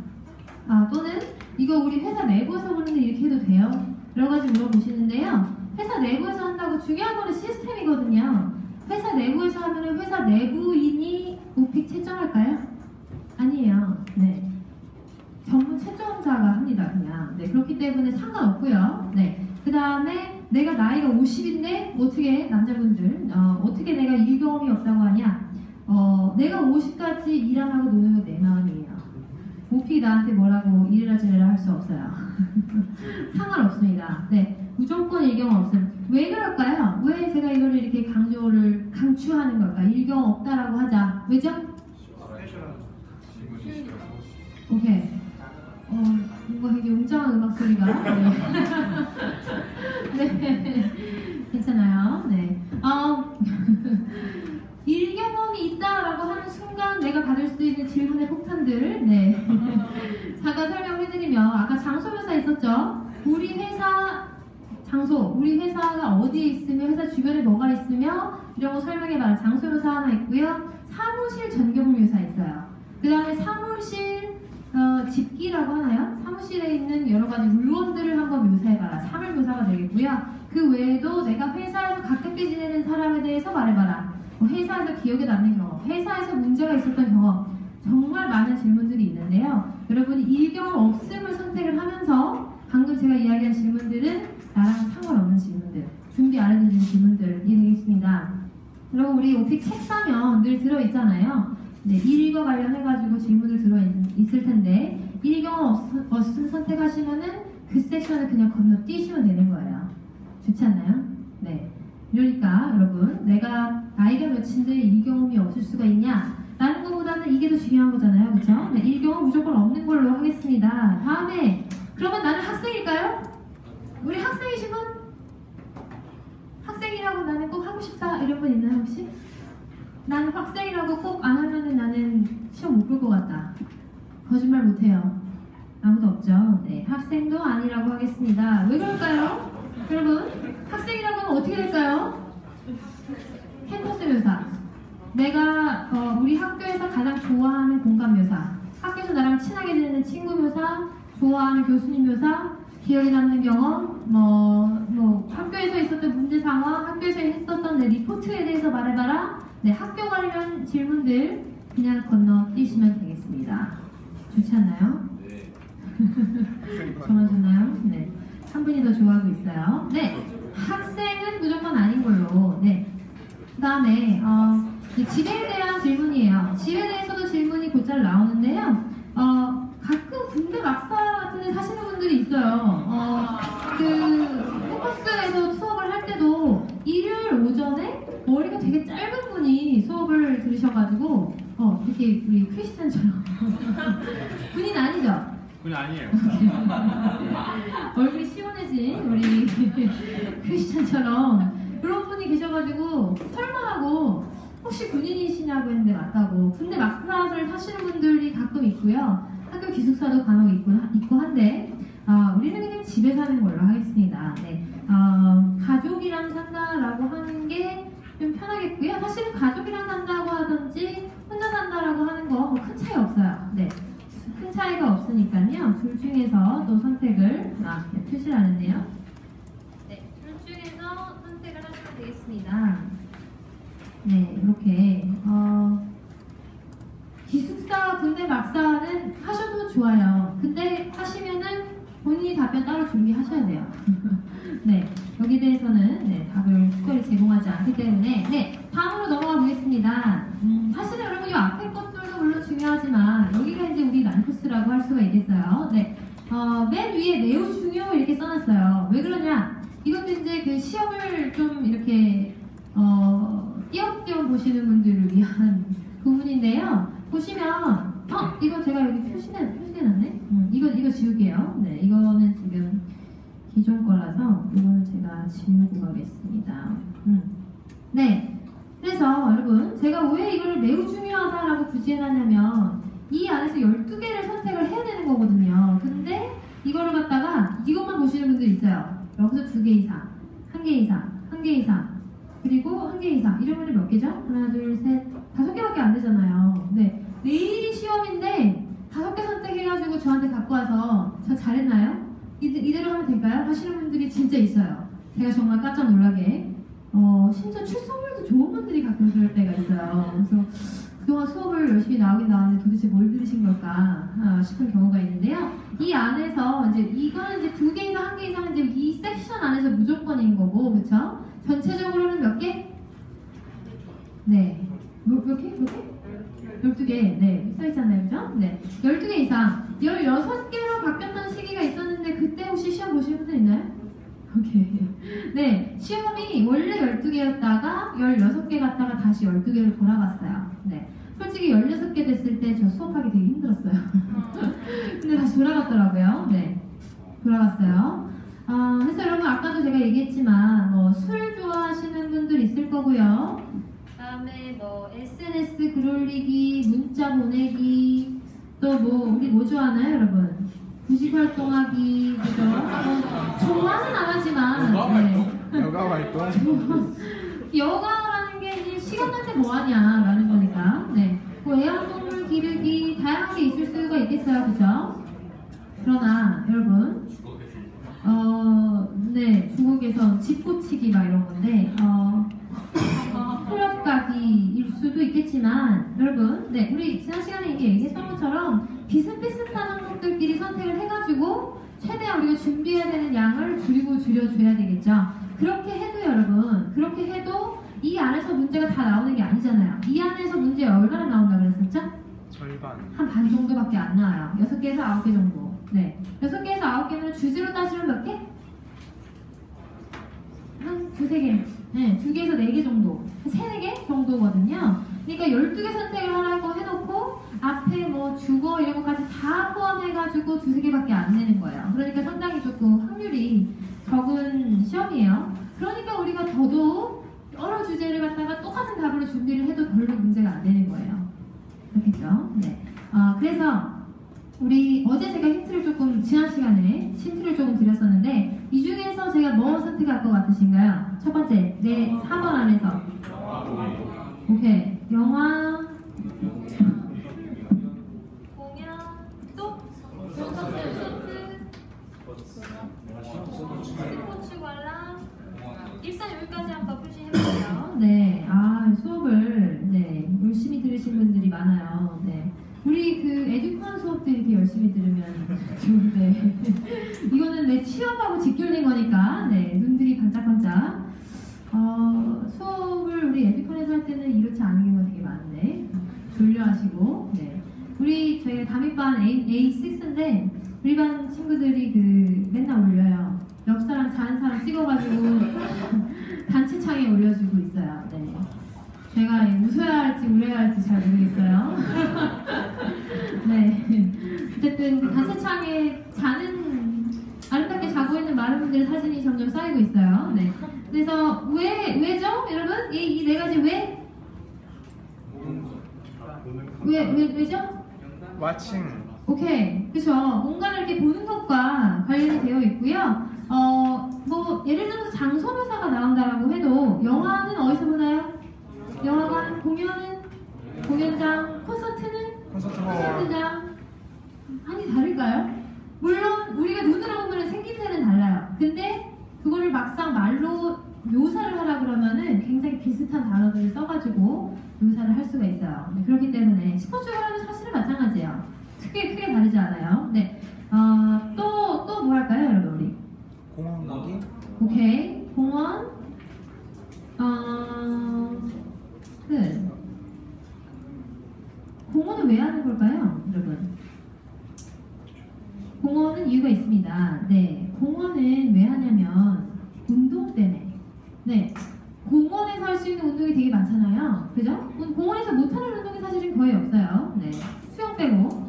Speaker 1: 또는 이거 우리 회사 내부에서 보는데 이렇게 해도 돼요? 여러 가지 물어보시는데요. 회사 내부에서 한다고 중요한 거는 시스템이거든요. 회사 내부에서 하면 회사 내부인이 오픽 채점할까요? 아니에요. 네. 전문 채점자가 합니다, 그냥. 네, 그렇기 때문에 상관없고요. 네. 그 다음에 내가 나이가 50인데 어떻게 남자분들 어떻게 내가 일 경험이 없다고 하냐? 내가 50까지 일 안 하고 노는 건 내 마음이에요. 오픽이 나한테 뭐라고 이래라 저래라 할 수 없어요. 상관없습니다. 네, 무조건 일경험 없음. 왜 그럴까요? 왜 제가 이거를 이렇게 강추하는 걸까? 일경험 없다라고 하자. 왜죠? 오케이. 뭔가 되게 웅장한 음악 소리가. 네. 네. 괜찮아요. 네. 일경험이 있다라고 하는 순간 내가 받을 수 있는 질문의 폭탄들. 네. 잠깐 설명해드리면 아까 장소묘사 있었죠? 우리 회사 장소, 우리 회사가 어디에 있으며 회사 주변에 뭐가 있으며 이런 거 설명해봐라. 장소묘사 하나 있고요. 사무실 전경묘사 있어요. 그 다음에 사무실 집기라고 하나요? 사무실에 있는 여러 가지 물건들을 한번 묘사해봐라. 사물묘사가 되겠고요. 그 외에도 내가 회사에서 가깝게 지내는 사람에 대해서 말해봐라. 회사에서 기억에 남는 경험, 회사에서 문제가 있었던 경험, 정말 많은 질문들이 있는데요. 여러분이 일경험 없음을 선택을 하면서 방금 제가 이야기한 질문들은 나랑 상관없는 질문들, 준비 안 해주신 질문들이 되겠습니다. 여러분 우리 오픽 책 사면 늘 들어있잖아요. 네, 일과 관련해가지고 질문을 들어있을 텐데 일경험 없음 선택하시면은 그 섹션을 그냥 건너뛰시면 되는 거예요. 좋지 않나요? 네. 이러니까 여러분 내가 나이가 몇인데 일경험이 없을 수가 있냐? 라는 것보다는 이게 더 중요한 거잖아요. 그렇죠? 네, 일경험 무조건 없는 걸로 하겠습니다. 다음에 그러면 나는 학생일까요? 우리 학생이신 분? 학생이라고 나는 꼭 하고 싶다 이런 분 있나요 혹시? 나는 학생이라고 꼭 안 하면은 나는 시험 못 볼 것 같다. 거짓말 못해요. 아무도 없죠. 네, 학생도 아니라고 하겠습니다. 왜 그럴까요? 여러분, 학생이라고 하면 어떻게 될까요? 캠퍼스 묘사. 내가 우리 학교에서 가장 좋아하는 공간 묘사. 학교에서 나랑 친하게 지내는 친구 묘사, 좋아하는 교수님 묘사, 기억에 남는 경험, 학교에서 있었던 문제 상황, 학교에서 했었던 내 리포트에 대해서 말해봐라. 네, 학교 관련 질문들 그냥 건너뛰시면 되겠습니다. 좋지 않나요?
Speaker 4: 네.
Speaker 1: 저만 좋나요? 네. 한 분이 더 좋아하고 있어요. 네. 학생은 무조건 아닌 걸로. 네. 그 다음에, 집에 대한 질문이에요. 집에 대해서도 질문이 곧잘 나오는데요. 가끔 군대 막사 같은 데 사시는 분들이 있어요. 캠퍼스에서 수업을 할 때도 일요일 오전에 머리가 되게 짧은 분이 수업을 들으셔가지고, 이렇게 우리 크리스찬처럼. 군인 아니죠?
Speaker 4: 그건 아니에요.
Speaker 1: 얼굴이 시원해진 우리 크리스찬처럼 그런 분이 계셔가지고 설마 하고 혹시 군인이시냐고 했는데 맞다고. 군대 막사를 하시는 분들이 가끔 있고요. 학교 기숙사도 간혹 있고 한데 우리는 그냥 집에 사는 걸로 하겠습니다. 네. 가족이랑 산다라고 하는 게 좀 편하겠고요. 사실은 가족이랑 산다고 하든지 혼자 산다라고 하는 거 큰 차이 없어요. 네. 큰 차이가 없으니까요. 둘 중에서 또 선택을 표시를 하는데요. 네, 둘 중에서 선택을 하시면 되겠습니다. 네, 이렇게 기숙사 군대 막사는 하셔도 좋아요. 근데 하시면은 본인이 답변 따로 준비하셔야 돼요. 네, 여기에 대해서는 네, 답을 특별히 제공하지 않기 때문에 네, 다음으로 넘어가 보겠습니다. 사실은 여러분 이 앞에 것들도 물론 중요하지만 여기가 이제 우리 난코스라고 할 수가 있겠어요. 네, 맨 위에 매우 중요 이렇게 써놨어요. 왜 그러냐? 이것도 이제 그 시험을 좀 이렇게 띄엄띄엄 보시는 분들을 위한 부분인데요. 보시면 이거 제가 여기 표시해놨네. 이거 지울게요. 네, 이거는 지금 기존 거라서 이거는 제가 지우고 가겠습니다. 네, 그래서 여러분 제가 왜 이걸 매우 중요하다라고 굳이 해놨냐면 이 안에서 12개를 선택을 해야 되는 거거든요. 근데 이거를 갖다가 이것만 보시는 분들이 있어요. 여기서 2개 이상, 1개 이상, 1개 이상, 그리고 1개 이상. 이러면 몇 개죠? 하나, 둘, 셋, 5개밖에 안 되잖아요. 네, 내일이 시험인데 5개 선택해가지고 저한테 갖고 와서 저 잘했나요? 이대로 하면 될까요? 하시는 분들이 진짜 있어요. 제가 정말 깜짝 놀라게 심지어 출석률도 좋은 분들이 가끔 그럴 때가 있어요. 그래서 그동안 수업을 열심히 나오긴 나왔는데 도대체 뭘 들으신 걸까 싶은 경우가 있는데요. 이 안에서 이제 이거는 이제 2개 이상, 1개 이상 이제 이 섹션 안에서 무조건인 거고, 그렇죠? 전체적으로는 몇 개? 네, 몇 개? 12개, 네, 써있잖아요, 그죠? 네, 12개 이상, 16개로 바뀌었던 시기가 있었는데 그때 혹시 시험 보신 분들 있나요? 오케이. 네, 시험이 원래 12개였다가 16개 갔다가 다시 12개로 돌아갔어요. 네, 솔직히 16개 됐을 때 저 수업하기 되게 힘들었어요. 근데 다시 돌아갔더라고요. 네, 돌아갔어요. 그래서 여러분 아까도 제가 얘기했지만 술 좋아하시는 분들 있을 거고요. 그다음에 SNS 글 올리기, 문자 보내기, 또 우리 뭐 좋아하나요, 여러분? 구직 활동하기, 그죠? 좋아는 안 하지만
Speaker 4: 여가 활동.
Speaker 1: 여가라는 게 이제 시간 날 때 뭐 하냐라는 거니까. 네, 애완동물 기르기 다양하게 있을 수가 있겠어요, 그죠? 그러나 여러분, 네, 중국에서 집 고치기 막 이런 건데, 클럽 가기일 수도 있겠지만, 여러분, 네, 우리 지난 시간에 얘기했던 것처럼 비슷비슷한 항목들끼리 선택을 해가지고 최대한 우리가 준비해야 되는 양을 줄여줘야 되겠죠. 그렇게 해도 여러분, 그렇게 해도 이 안에서 문제가 다 나오는 게 아니잖아요. 이 안에서 문제 얼마나 나온다 그랬었죠?
Speaker 4: 절반.
Speaker 1: 한 반 정도밖에 안 나와요. 6개에서 9개 정도. 네. 6개에서 9개면 주제로 따지면 몇 개? 한 2-3개. 네, 2개에서 4개 정도. 3-4개 정도거든요. 그러니까 12개 선택을 하라고 해놓고 앞에 뭐 주거 이런 것까지 다 포함해가지고 2-3개밖에 안 되는 거예요. 그러니까 상당히 조금 확률이 적은 시험이에요. 그러니까 우리가 더더욱 여러 주제를 갖다가 똑같은 답으로 준비를 해도 별로 문제가 안 되는 거예요. 그렇겠죠? 네. 그래서 우리 어제 제가 힌트를 조금 지난 시간에 힌트를 조금 드렸었는데 이 중에서 제가 뭐 선택할 것 같으신가요? 첫 번째, 네 4번 안에서 오케이 영화 공연 또 콘서트 스포츠 관람 일단 여기까지 한번 푸시 해볼게요. 네, 수업을 열심히 들으신 분들이 많아요. 네. 우리 그 에듀컨 수업도 이렇게 열심히 들으면 좋은데 이거는 내 취업하고 직결된 거니까 눈들이 반짝반짝 수업을 우리 에듀컨에서 할 때는 이렇지 않은 경우가 되게 많은데 졸려하시고 우리 저희가 담임반 A6인데 우리 반 친구들이 그 맨날 올려요. 옆 사람 자는 사람 찍어가지고 단체창에 올려주고 있어요. 제가 웃어야 할지 울어야 할지 잘 모르겠어요. 어쨌든 그 단체창에 아름답게 자고 있는 많은 분들의 사진이 점점 쌓이고 있어요. 그래서 왜죠? 여러분? 이 네 가지 왜죠?
Speaker 4: 왓칭.
Speaker 1: 오케이. 그쵸. 뭔가를 이렇게 보는 것과 관련이 되어 있고요. 뭐, 예를 들어서 장소묘사가 나온다라고 해도 영화는 어디서 보나요? 영화관, 공연은? 공연장, 콘서트장? 아니, 다를까요? 물론, 우리가 눈으로 보면 생김새는 달라요. 근데, 그거를 막상 말로 묘사를 하라 그러면은 굉장히 비슷한 단어들을 써가지고 묘사를 할 수가 있어요. 그렇기 때문에 스포츠를 하면 사실은 마찬가지예요. 크게 다르지 않아요. 또 뭐 할까요, 여러분, 우리?
Speaker 4: 공원 가기?
Speaker 1: 오케이. 공원. 공원은 왜 하는 걸까요, 여러분? 공원은 이유가 있습니다. 공원은 왜 하냐면 운동 때문에. 공원에서 할 수 있는 운동이 되게 많잖아요. 그죠? 공원에서 못하는 운동이 사실은 거의 없어요. 수영 빼고.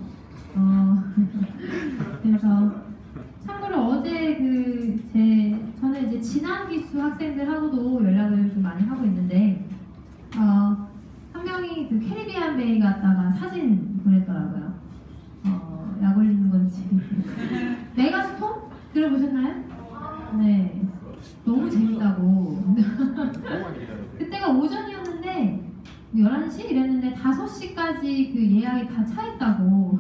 Speaker 1: 그래서 참고로 어제 저는 이제 진학기수 학생들하고도 연락을 좀 많이 하고 있는데 한 명이 그 캐리비안 베이 갔다가 사진 보냈더라고요. 약 올리는 건지. 메가스톤? 들어보셨나요? 너무 재밌다고. 그때가 오전이었는데 11시 이랬는데 5시까지 그 예약이 다 차 있다고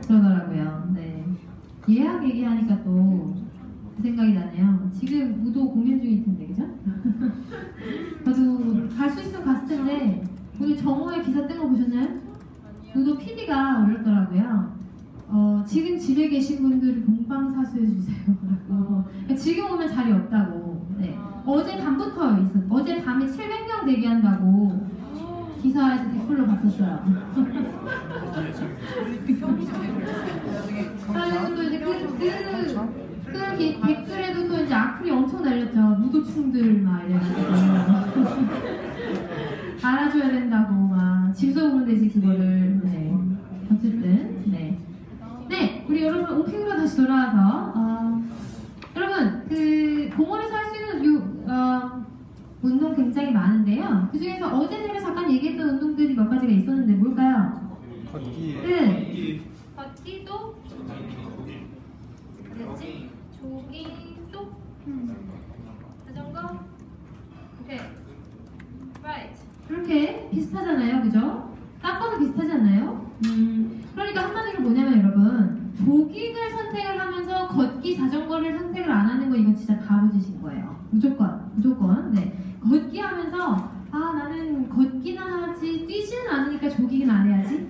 Speaker 1: 그러더라고요. 예약 얘기하니까 또 그 생각이 나네요. 지금 무도 공연 중일 텐데, 그죠? 저도 갈 수 있으면 갔을 텐데 오늘 정오에 기사 뜬 거 보셨나요? 무도 PD가 올렸더라고요. 지금 집에 계신 분들은 동방사수해 주세요. 지금 오면 자리 없다고. 어제 밤부터 어제 밤에 700명 대기한다고 기사에서 댓글로 봤었어요. 그래서 또 이제 그 댓글에도 또 이제 악플이 엄청 달렸죠. 무도충들 막 이래가지고 알아줘야 된다고 막 집서 보면 되지 그거를. 어쨌든 우리 여러분 오핑으로 다시 돌아와서 여러분 그 공원에서 할 수 있는 운동 굉장히 많은데요. 그 중에서 어제 제가 잠깐 얘기했던 운동들이 몇 가지가 있었는데 뭘까요?
Speaker 4: 걷기.
Speaker 1: 걷기도 그랬지? 조깅도 자전거 오케이 right 그렇게 비슷하잖아요, 그죠? 딱 봐도 비슷하지 않나요? 그러니까 한마디로 뭐냐면 여러분 조깅을 선택을 하면서 걷기, 자전거를 선택을 안 하는 거 이건 진짜 바보짓인 거예요. 무조건. 걷기 하면서 나는 걷기는 하지 뛰지는 않으니까 조깅은 안 해야지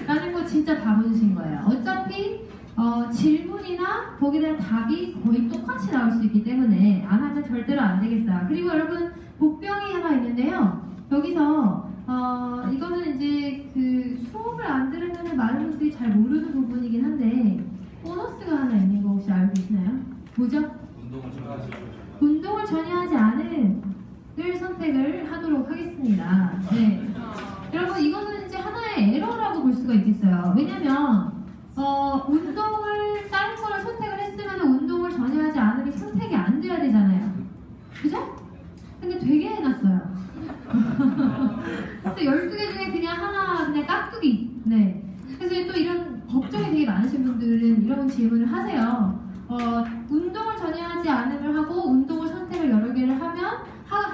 Speaker 1: 라는 거 진짜 바보짓인 거예요. 어차피 질문이나 거기에 대한 답이 거의 똑같이 나올 수 있기 때문에 안 하면 절대로 안 되겠어요. 그리고 여러분 복병이 하나 있는데요. 여기서 이거는 이제 그 수업을 안 들으면 많은 분들이 잘 모르는 부분이긴 한데 보너스가 하나 있는 거 혹시 알고 계시나요? 뭐죠? 운동을 전혀 하지 않은 을 선택을 하도록 하겠습니다. 네. 여러분 이거는 이제 하나의 에러라고 볼 수가 있겠어요. 왜냐면 운동을 다른 거를 선택을 했으면 운동을 전혀 하지 않으면 선택이 안 돼야 되잖아요. 그죠? 근데 되게 해놨어요. 그래서 12개 중에 그냥 하나 그냥 깍두기. 네. 그래서 또 이런 걱정이 되게 많으신 분들은 이런 질문을 하세요. 운동을 전혀 하지 않음을 하고 운동을 선택을 여러 개를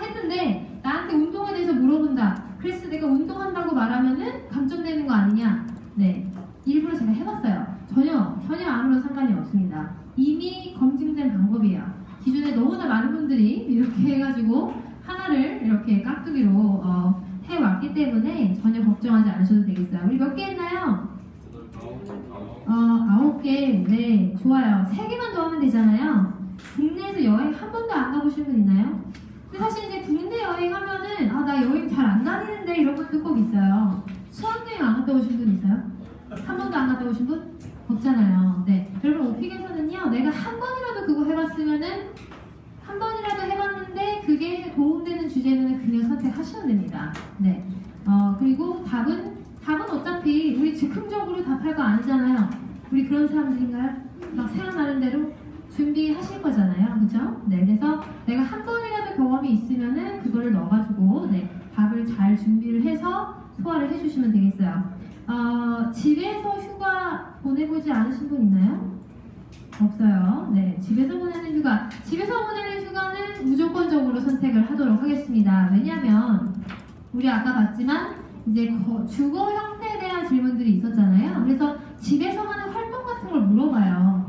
Speaker 1: 했는데 나한테 운동에 대해서 물어본다. 그래서 내가 운동한다고 말하면은 감점되는 거 아니냐? 네. 일부러 제가 해봤어요. 전혀 아무런 상관이 없습니다. 이미 검증된 방법이에요. 기존에 너무나 많은 분들이 이렇게 해가지고 하나를 이렇게 깍두기로 해왔기 때문에 전혀 걱정하지 않으셔도 되겠어요. 우리 몇 개 했나요? 9개. 네, 좋아요. 3개만 더 하면 되잖아요. 국내에서 여행 한 번도 안 가보신 분 있나요? 근데 사실 이제 국내 여행 하면은 나 여행 잘 안 다니는데 이런 분들 꼭 있어요. 수학여행 안 갔다 오신 분 있어요? 한 번도 안 갔다 오신 분? 없잖아요. 네. 여러분 오픽에서는요, 내가 한 번이라도 그거 해봤으면은 한 번이라도 해봤는데 그게 도움되는 주제는 그냥 선택하시면 됩니다. 네. 그리고 답은 어차피 우리 즉흥적으로 답할 거 아니잖아요. 우리 그런 사람들인가요? 막 생각나는 대로 준비하실 거잖아요. 그죠? 네. 그래서 내가 한 번이라도 경험이 있으면은 그거를 넣어가지고 네, 답을 잘 준비를 해서 소화를 해주시면 되겠어요. 집에서 휴가 보내보지 않으신 분 있나요? 없어요. 네, 집에서 보내는 휴가는 무조건적으로 선택을 하도록 하겠습니다. 왜냐하면 우리 아까 봤지만 이제 주거 형태에 대한 질문들이 있었잖아요. 그래서 집에서 하는 활동 같은 걸 물어봐요.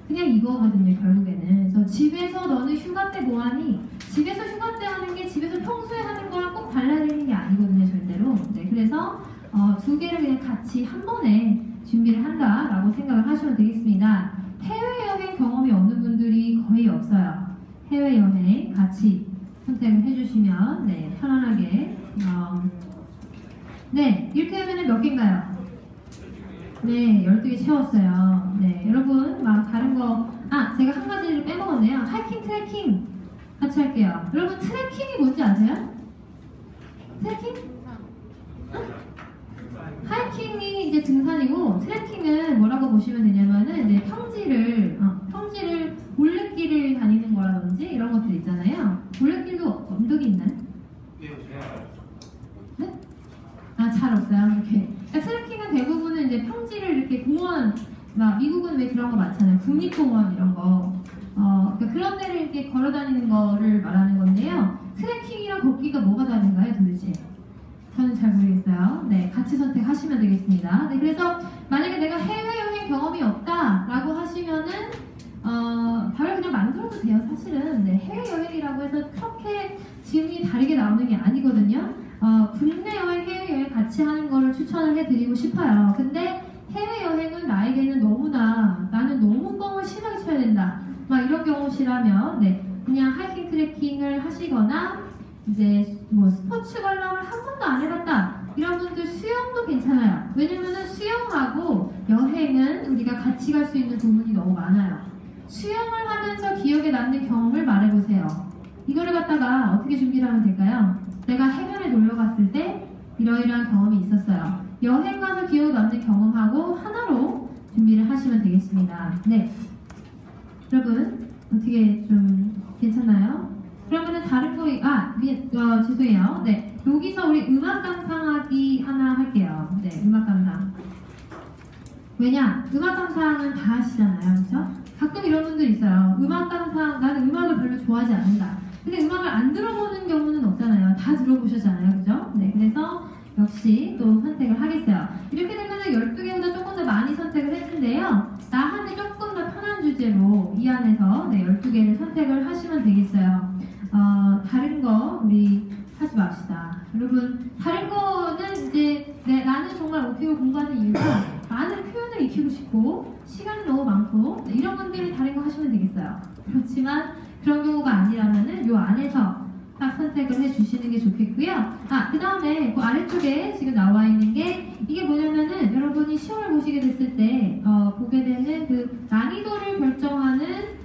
Speaker 1: 그냥 이거거든요, 결국에는. 그래서 집에서 너는 휴가 때 뭐하니? 집에서 휴가 때 하는 게 집에서 평소에 하는 거랑 꼭 달라지는 게 아니거든요, 절대로. 네, 그래서 2개를 그냥 같이 한 번에 준비를 한다라고 생각을 하시면 되겠습니다. 해외여행 경험이 없는 분들이 거의 없어요. 해외여행 같이 선택을 해주시면 네, 편안하게 네, 이렇게 하면 몇 개인가요? 네, 12개 채웠어요. 네, 여러분 막 다른 거 제가 한 가지를 빼먹었네요. 하이킹, 트레킹 같이 할게요. 여러분 트레킹이 뭔지 아세요? 트레킹? 하이킹이 이제 등산이고 트레킹은 뭐라고 보시면 되냐면은 이제 평지를 올레길을 다니는 거라든지 이런 것들 있잖아요. 올레길도 언덕이 있나요? 네? 잘 없어요. 이렇게. 그러니까 트레킹은 대부분은 이제 평지를 이렇게 공원, 미국은 왜 그런 거 많잖아요. 국립공원 이런 거. 그러니까 그런 데를 이렇게 걸어 다니는 거를 말하는 건데요. 트레킹이랑 걷기가 뭐가 다른가요, 도대체? 저는 잘 모르겠어요. 네, 같이 선택하시면 되겠습니다. 네, 그래서 만약에 내가 해외여행 경험이 없다라고 하시면은 답을 그냥 만들어도 돼요, 사실은. 네, 해외여행이라고 해서 그렇게 질문이 다르게 나오는 게 아니거든요. 국내 여행, 해외여행 같이 하는 거를 추천을 해드리고 싶어요. 근데 해외여행은 나에게는 나는 너무 뻥을 심하게 쳐야 된다. 막 이런 경우시라면 네, 그냥 하이킹 트레킹을 하시거나 이제 뭐 스포츠 관람을 한 번도 안 해봤다 이런 분들 수영도 괜찮아요. 왜냐면은 수영하고 여행은 우리가 같이 갈 수 있는 부분이 너무 많아요. 수영을 하면서 기억에 남는 경험을 말해보세요. 이거를 갖다가 어떻게 준비를 하면 될까요? 내가 해변에 놀러 갔을 때 이러이러한 경험이 있었어요. 여행 가서 기억에 남는 경험하고 하나로 준비를 하시면 되겠습니다. 네, 여러분 어떻게 좀 괜찮나요? 그러면은 다른 거 죄송해요. 네, 여기서 우리 음악 감상하기 하나 할게요. 네, 음악 감상. 왜냐? 음악 감상은 다 하시잖아요, 그렇죠? 가끔 이런 분들 있어요. 음악 감상, 나는 음악을 별로 좋아하지 않는다. 근데 음악을 안 들어보는 경우는 없잖아요. 다 들어보셨잖아요, 그죠? 네, 그래서 역시 또 선택을 하겠어요. 이렇게 되면은 12개보다 조금 더 많이 선택을 했는데요. 나한테 조금 더 편한 주제로 이 안에서 네, 12개를 선택을 하시면 되겠어요. 다른 거 우리 하지 맙시다. 여러분, 다른 거는 이제 나는 정말 오피오 공부하는 이유가 많은 표현을 익히고 싶고 시간이 너무 많고 이런 분들이 다른 거 하시면 되겠어요. 그렇지만 그런 경우가 아니라면은 요 안에서 딱 선택을 해주시는 게 좋겠고요. 그 다음에 그 아래쪽에 지금 나와 있는 게 이게 뭐냐면은 여러분이 시험을 보시게 됐을 때 보게 되는 그 난이도를 결정하는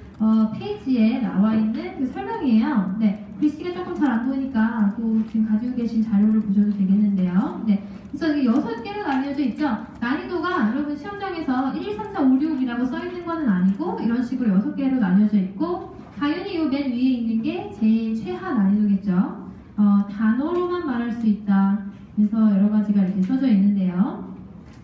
Speaker 1: 페이지에 나와 있는 그 설명이에요. 네, 글씨가 조금 잘 안 보이니까 또 지금 가지고 계신 자료를 보셔도 되겠는데요. 네, 그래서 이게 6개로 나뉘어져 있죠. 난이도가 여러분 시험장에서 1, 2, 3, 4, 5, 6이라고 써 있는 거는 아니고 이런 식으로 6개로 나뉘어져 있고 당연히 이 맨 위에 있는 게 제일 최하 난이도겠죠. 단어로만 말할 수 있다. 그래서 여러 가지가 이렇게 써져 있는데요.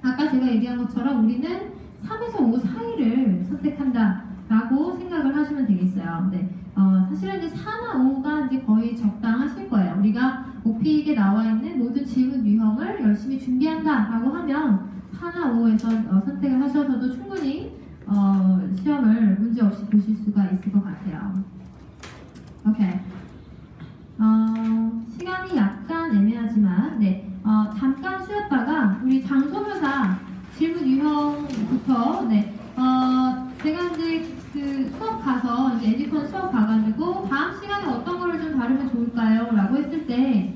Speaker 1: 아까 제가 얘기한 것처럼 우리는 3에서 5 사이를 선택한다 라고 생각을 하시면 되겠어요. 네. 사실은 이제 4나 5가 이제 거의 적당하실 거예요. 우리가 OPE에 나와 있는 모든 질문 유형을 열심히 준비한다 라고 하면 4나 5에서 선택을 하셔서도 충분히 시험을 문제 없이 보실 수가 있을 것 같아요. 오케이. 시간이 약간 애매하지만, 네. 잠깐 쉬었다가 우리 장소묘사 질문 유형부터, 네. 제가 이제 그 수업 가서 이제 에듀컨 수업 가가지고 다음 시간에 어떤 거를 좀 다루면 좋을까요? 라고 했을 때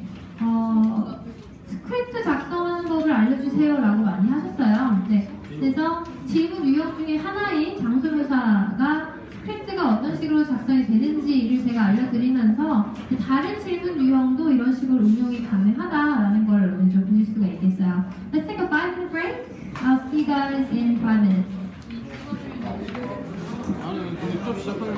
Speaker 1: 스크립트 작성하는 법을 알려주세요 라고 많이 하셨어요. 네. 그래서 질문 유형 중에 하나인 장소묘사가 스크립트가 어떤 식으로 작성이 되는지를 제가 알려드리면서 다른 질문 유형도 이런 식으로 응용이 가능하다라는 걸 좀 보실 수가 있겠어요. Let's take a 5-minute break. I'll see you guys in 5 minutes.
Speaker 4: 아니, 수업 시작하는